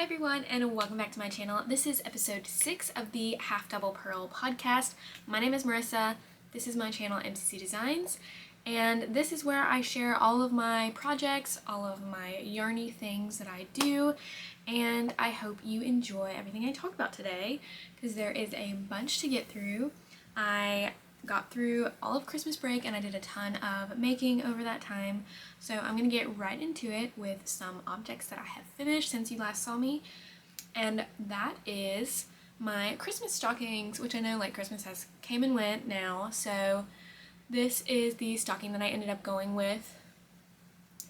Hi everyone and welcome back to my channel. This is episode 6 of the Half Double Purl Podcast. My name is Marissa, this is my channel MCC Designs, and this is where I share all of my projects, all of my yarny things that I do, and I hope you enjoy everything I talk about today because there is a bunch to get through. I got through all of Christmas break and I did a ton of making over that time, so I'm gonna get right into it with some objects that I have finished since you last saw me, and that is my Christmas stockings, which I know like Christmas has came and went now, so this is the stocking that I ended up going with.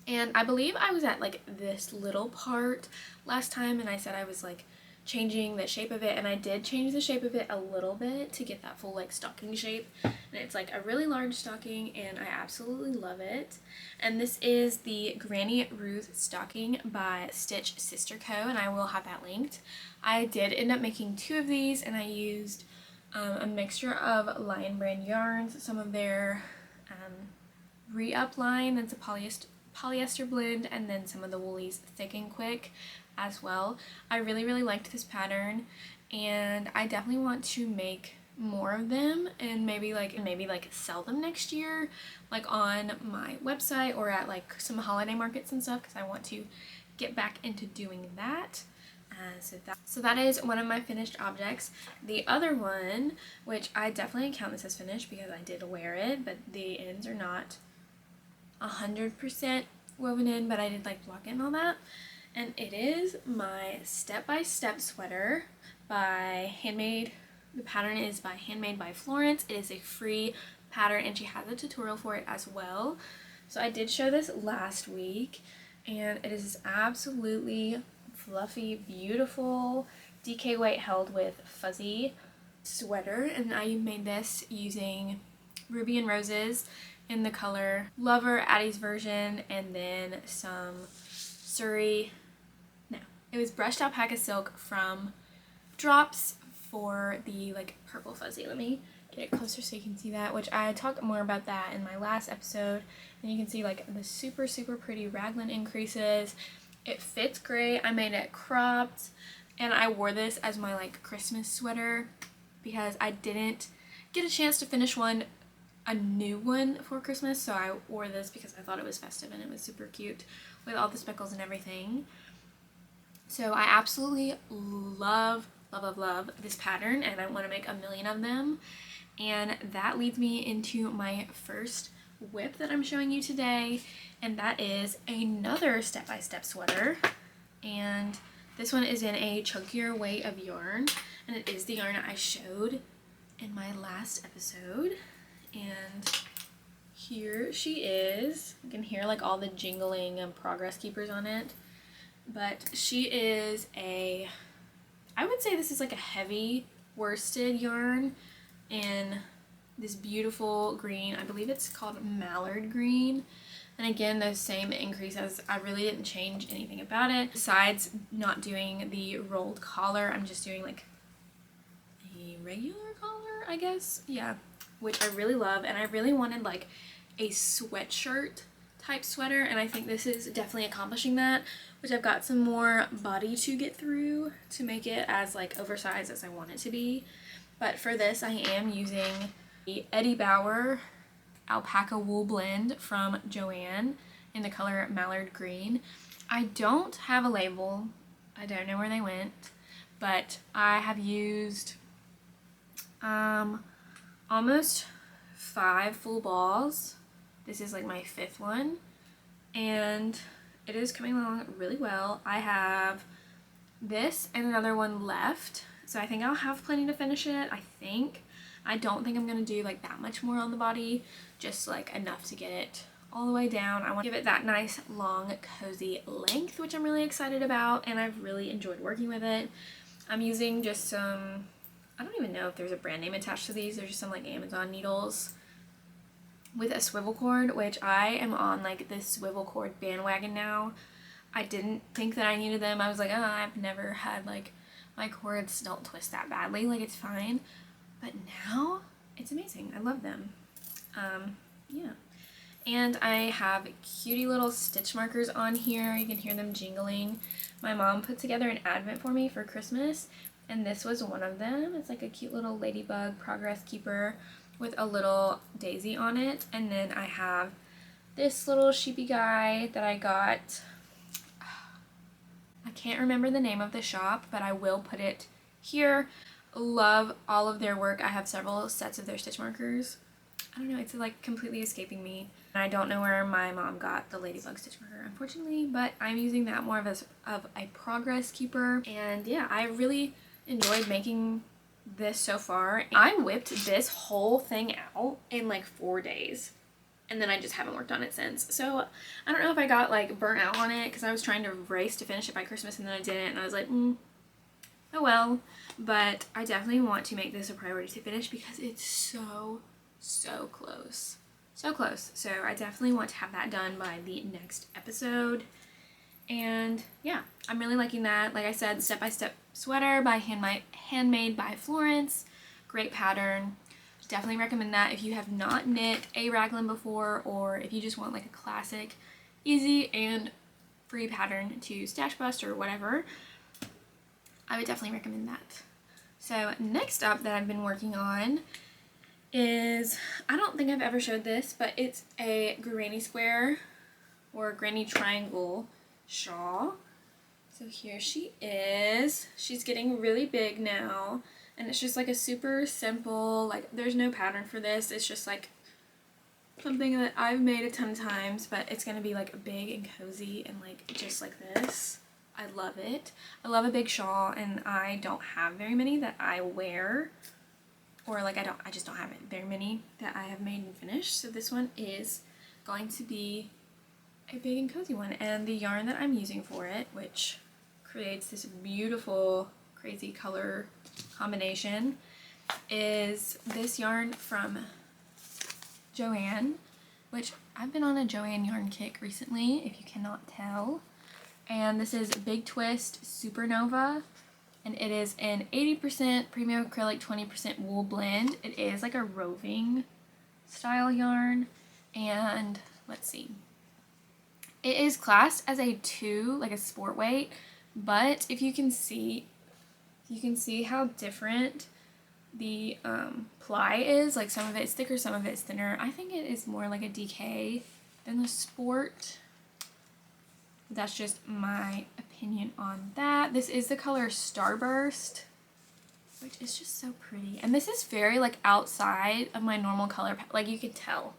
And I believe I was at like this little part last time and I said I was like changing the shape of it, and I did change the shape of it a little bit to get that full like stocking shape, and it's like a really large stocking and I absolutely love it. And this is the Granny Ruth stocking by Stitch Sister Co, and I will have that linked. I did end up making 2 of these and I used a mixture of Lion Brand yarns, some of their Re-Up line, that's a polyester blend, and then some of the Woolies Thick and Quick as well. I really liked this pattern and I definitely want to make more of them and maybe sell them next year, like on my website or at like some holiday markets and stuff, because I want to get back into doing that. So that is one of my finished objects. The other one, which I definitely count this as finished because I did wear it, but the ends are not 100% woven in, but I did like block it and all that. And it is my step-by-step sweater by Handmade. The pattern is by Handmade by Florence. It is a free pattern and she has a tutorial for it as well. So I did show this last week and it is absolutely fluffy, beautiful, DK weight held with fuzzy sweater, and I made this using Ruby and Roses in the color Lover, Addie's version, and then some it was brushed alpaca silk from Drops for the like purple fuzzy. Let me get it closer so you can see that, which I talked more about that in my last episode, and you can see like the super pretty raglan increases. It fits great. I made it cropped and I wore this as my like Christmas sweater because I didn't get a chance to finish a new one for Christmas, so I wore this because I thought it was festive and it was super cute with all the speckles and everything. So I absolutely love this pattern and I want to make a million of them, and that leads me into my first whip that I'm showing you today, and that is another step-by-step sweater, and this one is in a chunkier weight of yarn, and it is the yarn I showed in my last episode. And here she is. You can hear like all the jingling and progress keepers on it, but she is I would say this is like a heavy worsted yarn in this beautiful green. I believe it's called mallard green, and again those same increases. I really didn't change anything about it besides not doing the rolled collar. I'm just doing like a regular collar, I guess, yeah, which I really love, and I really wanted like a sweatshirt type sweater, and I think this is definitely accomplishing that, which I've got some more body to get through to make it as like oversized as I want it to be. But for this I am using the Eddie Bauer alpaca wool blend from Joann in the color mallard green. I don't have a label, I don't know where they went, but I have used almost 5 full balls. This is like my 5th one and it is coming along really well. I have this and another one left, so I think I'll have plenty to finish it. I don't think I'm gonna do like that much more on the body, just like enough to get it all the way down. I want to give it that nice long cozy length, which I'm really excited about, and I've really enjoyed working with it. I'm using just some, I don't even know if there's a brand name attached to these. They're just some like Amazon needles with a swivel cord, which I am on like this swivel cord bandwagon now. I didn't think that I needed them. I was like, oh, I've never had like, my cords don't twist that badly, like it's fine. But now it's amazing. I love them. Yeah. And I have cutie little stitch markers on here. You can hear them jingling. My mom put together an advent for me for Christmas, and this was one of them. It's like a cute little ladybug progress keeper with a little daisy on it. And then I have this little sheepy guy that I got. I can't remember the name of the shop, but I will put it here. Love all of their work. I have several sets of their stitch markers. I don't know, it's like completely escaping me. And I don't know where my mom got the ladybug stitch marker, unfortunately, but I'm using that more of a progress keeper. And yeah, I really enjoyed making this so far. I whipped this whole thing out in like 4 days, and then I just haven't worked on it since. So I don't know if I got like burnt out on it because I was trying to race to finish it by Christmas and then I didn't, and I was like, oh well. But I definitely want to make this a priority to finish because it's so close. So close. So I definitely want to have that done by the next episode. And yeah, I'm really liking that. Like I said, Step by Step sweater by Handmade by Florence. Great pattern. Definitely recommend that if you have not knit a raglan before, or if you just want like a classic, easy and free pattern to stash bust or whatever. I would definitely recommend that. So next up that I've been working on is, I don't think I've ever showed this, but it's a granny square or granny triangle shawl. So here she is. She's getting really big now, and it's just like a super simple, like there's no pattern for this. It's just like something that I've made a ton of times, but it's gonna be like big and cozy and like just like this. I love it. I love a big shawl, and I don't have very many that I wear, or like I just don't have very many that I have made and finished. So this one is going to be a big and cozy one, and the yarn that I'm using for it, which creates this beautiful crazy color combination, is this yarn from Joann, which I've been on a Joann yarn kick recently, if you cannot tell. And this is Big Twist Supernova, and it is an 80% premium acrylic, 20% wool blend. It is like a roving style yarn, and let's see. It is classed as a 2, like a sport weight, but if you can see how different the ply is. Like some of it's thicker, some of it's thinner. I think it is more like a DK than the sport. That's just my opinion on that. This is the color Starburst, which is just so pretty. And this is very like outside of my normal color palette. Like you could tell.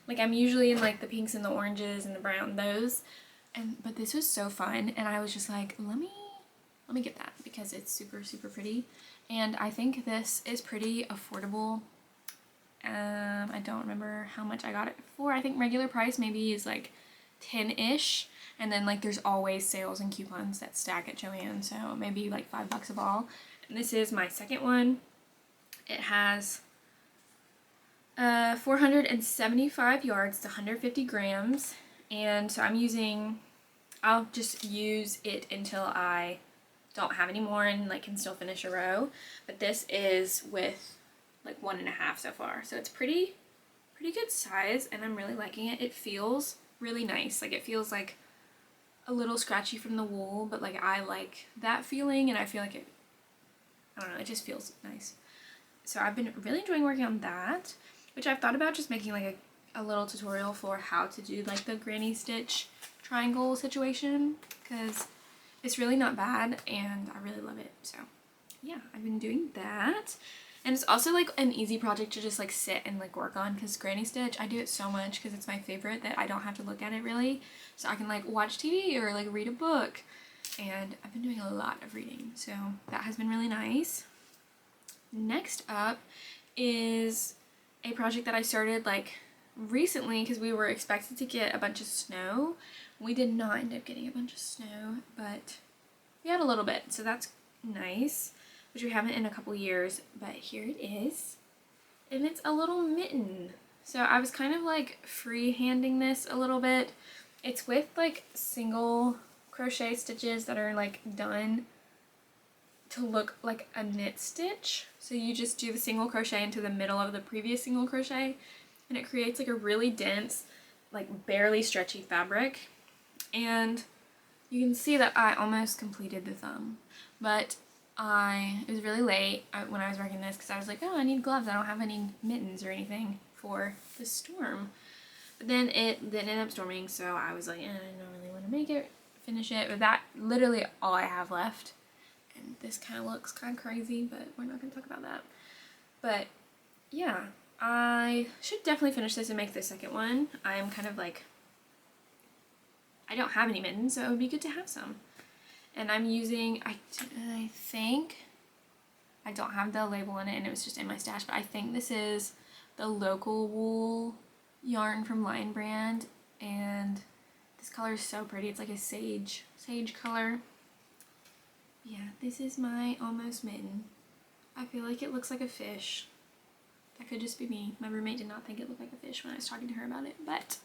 Like I'm usually in like the pinks and the oranges and the brown, those. But this was so fun, and I was just like, let me get that because it's super pretty. And I think this is pretty affordable. I don't remember how much I got it for. I think regular price maybe is like 10-ish. And then like there's always sales and coupons that stack at Joann, so maybe like $5 a ball. And this is my second one. It has 475 yards to 150 grams. And so I'll just use it until I don't have any more and like can still finish a row. But this is with like 1.5 so far. So it's pretty good size, and I'm really liking it. It feels really nice. Like it feels like a little scratchy from the wool, but like I like that feeling, and I feel like I don't know, it just feels nice. So I've been really enjoying working on that, which I've thought about just making like a little tutorial for how to do like the granny stitch triangle situation, because it's really not bad and I really love it. So yeah, I've been doing that. And it's also like an easy project to just like sit and like work on, because granny stitch, I do it so much because it's my favorite that I don't have to look at it really. So I can like watch TV or like read a book, and I've been doing a lot of reading, so that has been really nice. Next up is a project that I started like recently because we were expected to get a bunch of snow. We did not end up getting a bunch of snow, but we had a little bit, so that's nice, which we haven't in a couple years, but here it is. And it's a little mitten. So I was kind of like freehanding this a little bit. It's with like single crochet stitches that are like done to look like a knit stitch. So you just do the single crochet into the middle of the previous single crochet, and it creates like a really dense like barely stretchy fabric, and you can see that I almost completed the thumb, but it was really late when I was working this because I was like, oh, I need gloves. I don't have any mittens or anything for the storm. But then it ended up storming, so I was like, I don't really want to finish it. But that literally all I have left. And this kind of looks kind of crazy, but we're not going to talk about that. But yeah, I should definitely finish this and make the second one. I am kind of like, I don't have any mittens, so it would be good to have some. And I'm using, I think, I don't have the label in it and it was just in my stash, but I think this is the local wool yarn from Lion Brand, and this color is so pretty. It's like a sage color. Yeah, this is my almost mitten. I feel like it looks like a fish. That could just be me. My roommate did not think it looked like a fish when I was talking to her about it, but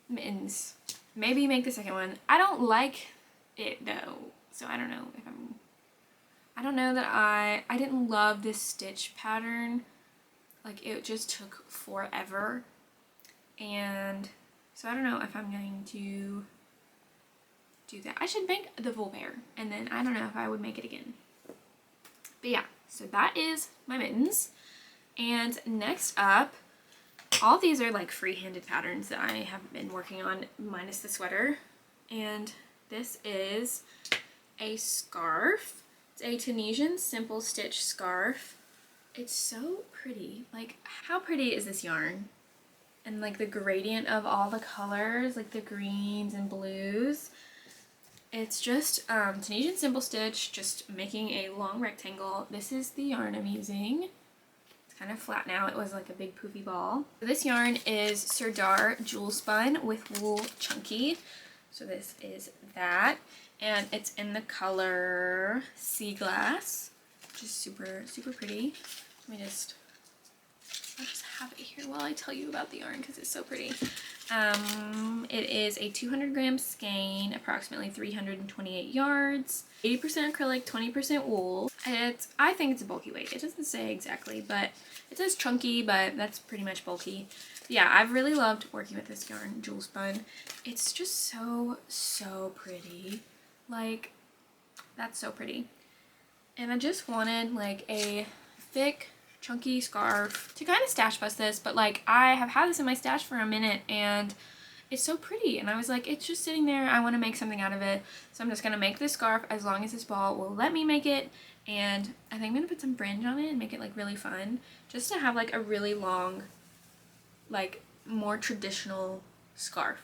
mittens. Maybe make the second one. I don't like it though, so I don't know if I don't know that I didn't love this stitch pattern. Like, it just took forever, and so I don't know if I'm going to do that. I should make the full pair, and then I don't know if I would make it again. But yeah, so that is my mittens. And next up, all these are like free-handed patterns that I have been working on, minus the sweater. And this is a scarf. It's a Tunisian simple stitch scarf. It's so pretty. Like, how pretty is this yarn? And like the gradient of all the colors, like the greens and blues. It's just Tunisian simple stitch, just making a long rectangle. This is the yarn I'm using. Kind of flat now. It was like a big poofy ball. This yarn is Serdar Jewel Spun with Wool Chunky. So this is that, and it's in the color Sea Glass, which is super pretty. I'll just have it here while I tell you about the yarn because it's so pretty. It is a 200 gram skein, approximately 328 yards, 80% acrylic, 20% wool. I think it's a bulky weight. It doesn't say exactly, but it says chunky, but that's pretty much bulky. Yeah, I've really loved working with this yarn, Jewel Spun. It's just so pretty. Like, that's so pretty. And I just wanted like a thick, chunky scarf to kind of stash bust this, but like I have had this in my stash for a minute and it's so pretty, and I was like, it's just sitting there, I want to make something out of it, so I'm just gonna make this scarf as long as this ball will let me make it. And I think I'm gonna put some fringe on it and make it like really fun, just to have like a really long, like more traditional scarf.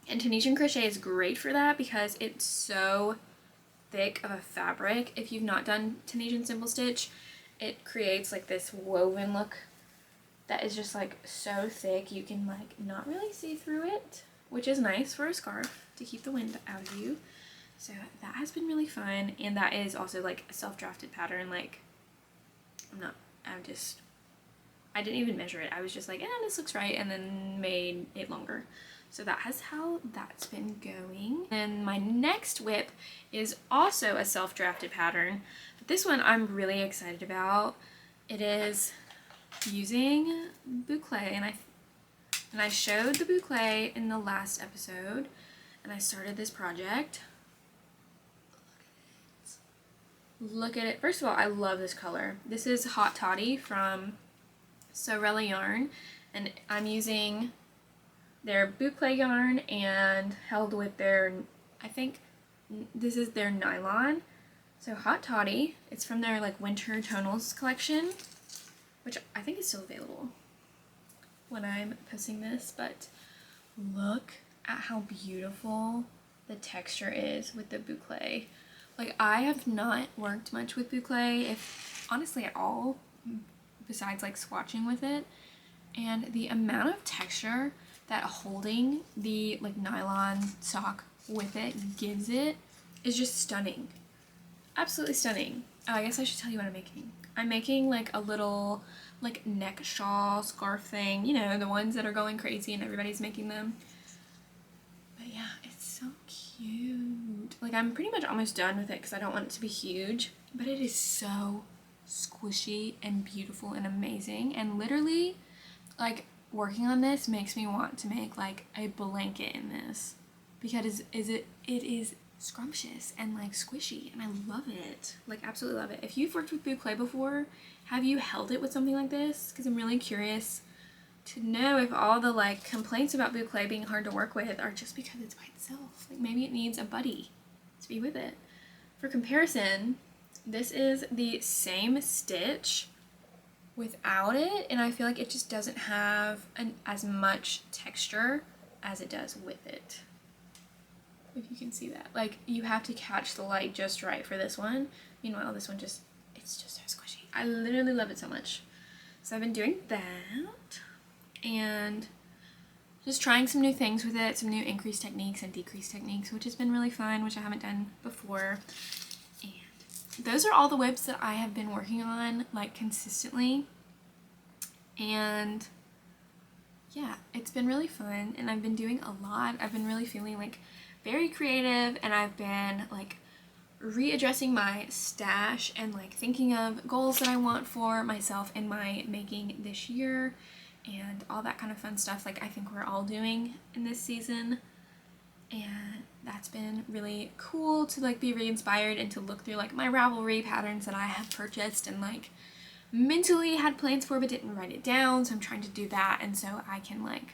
And Tunisian crochet is great for that because it's so thick of a fabric. If you've not done Tunisian simple stitch, it creates like this woven look that is just like so thick you can like not really see through it, which is nice for a scarf to keep the wind out of you. So that has been really fun, and that is also like a self-drafted pattern. Like, I didn't even measure it. I was just like, this looks right, and then made it longer. So that is how that's been going. And my next whip is also a self-drafted pattern, but this one I'm really excited about. It is using Bouclé, and I showed the Bouclé in the last episode, and I started this project. Look at it. First of all, I love this color. This is Hot Toddy from Sorella Yarn, and I'm using their Bouclé yarn and held with their, I think this is their nylon. So Hot Toddy, it's from their like winter tonals collection, which I think is still available when I'm posting this, but look at how beautiful the texture is with the Bouclé. Like, I have not worked much with Bouclé, if honestly at all, besides like swatching with it, and the amount of texture that holding the like nylon sock with it gives it is just stunning. Absolutely stunning. Oh, I guess I should tell you what I'm making. I'm making like a little like neck shawl scarf thing, you know, the ones that are going crazy and everybody's making them. But yeah, it's so cute. Like, I'm pretty much almost done with it because I don't want it to be huge, but it is so squishy and beautiful and amazing. And literally, like, working on this makes me want to make like a blanket in this, because it is scrumptious and like squishy, and I love it, like absolutely love it. If you've worked with Bouclé before, have you held it with something like this? Because I'm really curious to know if all the like complaints about Bouclé being hard to work with are just because it's by itself. Like maybe it needs a buddy to be with it. For comparison, this is the same stitch without it, and I feel like it just doesn't have as much texture as it does with it. If you can see that, like you have to catch the light just right for this one. Meanwhile, this one it's just so squishy. I literally love it so much. So I've been doing that and just trying some new things with it, some new increase techniques and decrease techniques, which has been really fun, which I haven't done before. And those are all the whips that I have been working on like consistently. And yeah, it's been really fun, and I've been doing a lot. I've been really feeling like very creative, and I've been like readdressing my stash and like thinking of goals that I want for myself in my making this year and all that kind of fun stuff like I think we're all doing in this season. And that's been really cool to like be re-inspired and to look through like my Ravelry patterns that I have purchased and like mentally had plans for but didn't write it down. So I'm trying to do that, and so I can like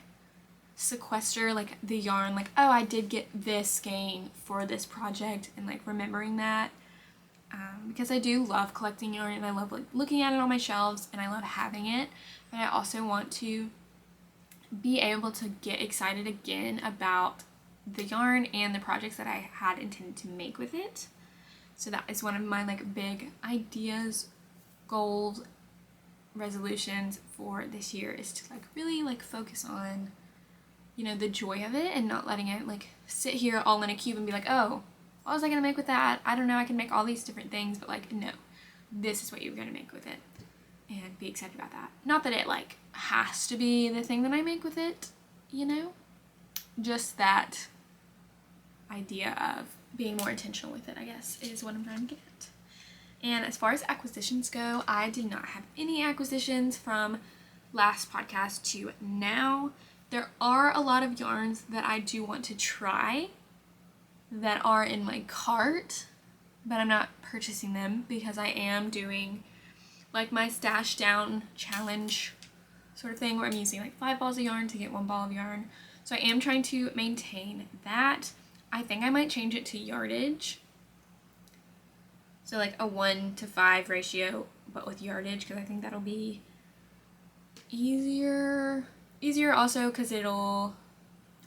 sequester like the yarn, like, oh, I did get this skein for this project, and like remembering that, because I do love collecting yarn and I love like looking at it on my shelves and I love having it, but I also want to be able to get excited again about the yarn and the projects that I had intended to make with it. So that is one of my like big ideas, goals, resolutions for this year, is to like really like focus on, you know, the joy of it and not letting it like sit here all in a cube and be like, oh, what was I gonna make with that? I don't know, I can make all these different things, but like, no, this is what you're gonna make with it, and be excited about that. Not that it like has to be the thing that I make with it, you know, just that idea of being more intentional with it, I guess, is what I'm trying to get at. And as far as acquisitions go, I did not have any acquisitions from last podcast to now. There are a lot of yarns that I do want to try that are in my cart, but I'm not purchasing them because I am doing like my stash down challenge sort of thing where I'm using like 5 balls of yarn to get 1 ball of yarn. So I am trying to maintain that. I think I might change it to yardage. So like a 1:5 ratio, but with yardage, because I think that'll be easier also because it'll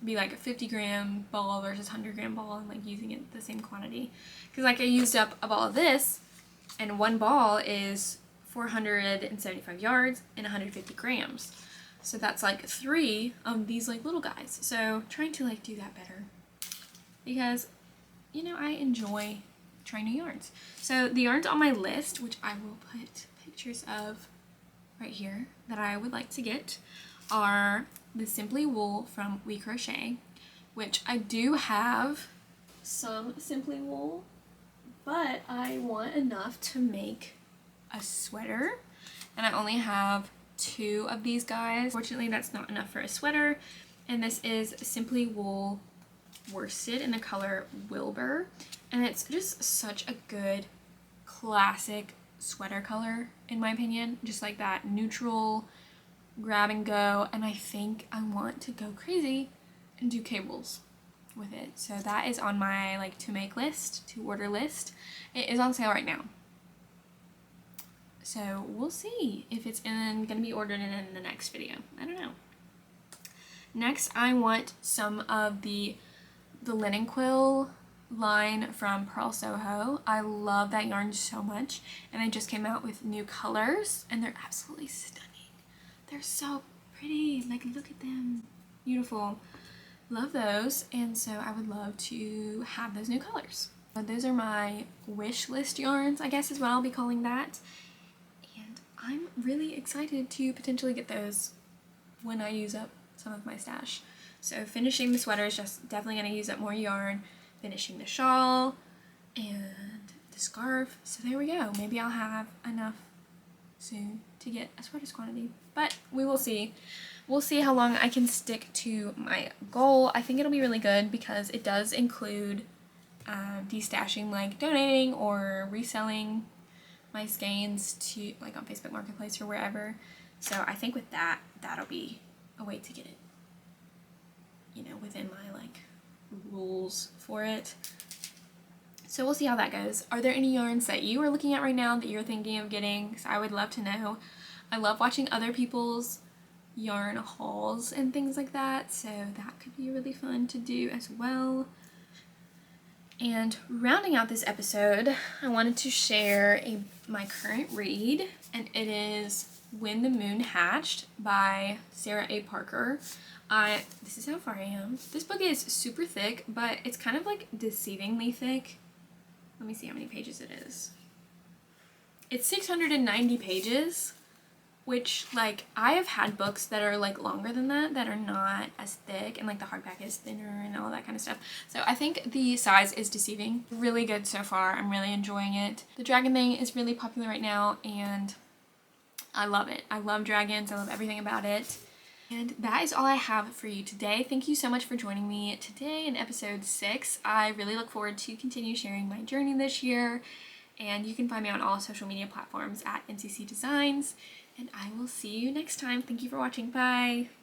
be like a 50-gram ball versus 100-gram ball, and like using it the same quantity. Because like I used up a ball of this, and 1 ball is 475 yards and 150 grams. So that's like 3 of these like little guys. So trying to like do that better, because, you know, I enjoy trying new yarns. So the yarns on my list, which I will put pictures of right here that I would like to get, are the Simply Wool from We Crochet, which I do have some Simply Wool, but I want enough to make a sweater, and I only have 2 of these guys. Fortunately, that's not enough for a sweater, and this is Simply Wool worsted in the color Wilbur, and it's just such a good classic sweater color in my opinion, just like that neutral grab and go, and I think I want to go crazy and do cables with it. So that is on my like to make list, to order list. It is on sale right now, so we'll see if it's gonna be ordered in the next video. I don't know. Next, I want some of the linen quill line from Purl Soho. I love that yarn so much, and they just came out with new colors and they're absolutely stunning. They're so pretty, like look at them, beautiful. Love those, and so I would love to have those new colors. Those are my wish list yarns, I guess is what I'll be calling that, and I'm really excited to potentially get those when I use up some of my stash. So finishing the sweater is just definitely going to use up more yarn, finishing the shawl and the scarf. So there we go. Maybe I'll have enough soon to get a sweater's quantity, but we will see we'll see how long I can stick to my goal. I think it'll be really good because it does include destashing, like donating or reselling my skeins to like on Facebook Marketplace or wherever. So I think with that, that'll be a way to get it, you know, within my like rules for it. So we'll see how that goes. Are there any yarns that you are looking at right now that you're thinking of getting? Because I would love to know. I love watching other people's yarn hauls and things like that, so that could be really fun to do as well. And rounding out this episode, I wanted to share my current read, and it is When the Moon Hatched by Sarah A. Parker. This is how far I am. This book is super thick, but it's kind of like deceivingly thick. Let me see how many pages it is. It's 690 pages, which, like, I have had books that are, like, longer than that are not as thick, and, like, the hardback is thinner and all that kind of stuff. So I think the size is deceiving. Really good so far. I'm really enjoying it. The dragon thing is really popular right now, and I love it. I love dragons. I love everything about it. And that is all I have for you today. Thank you so much for joining me today in episode 6. I really look forward to continue sharing my journey this year. And you can find me on all social media platforms at NCC Designs. And I will see you next time. Thank you for watching. Bye!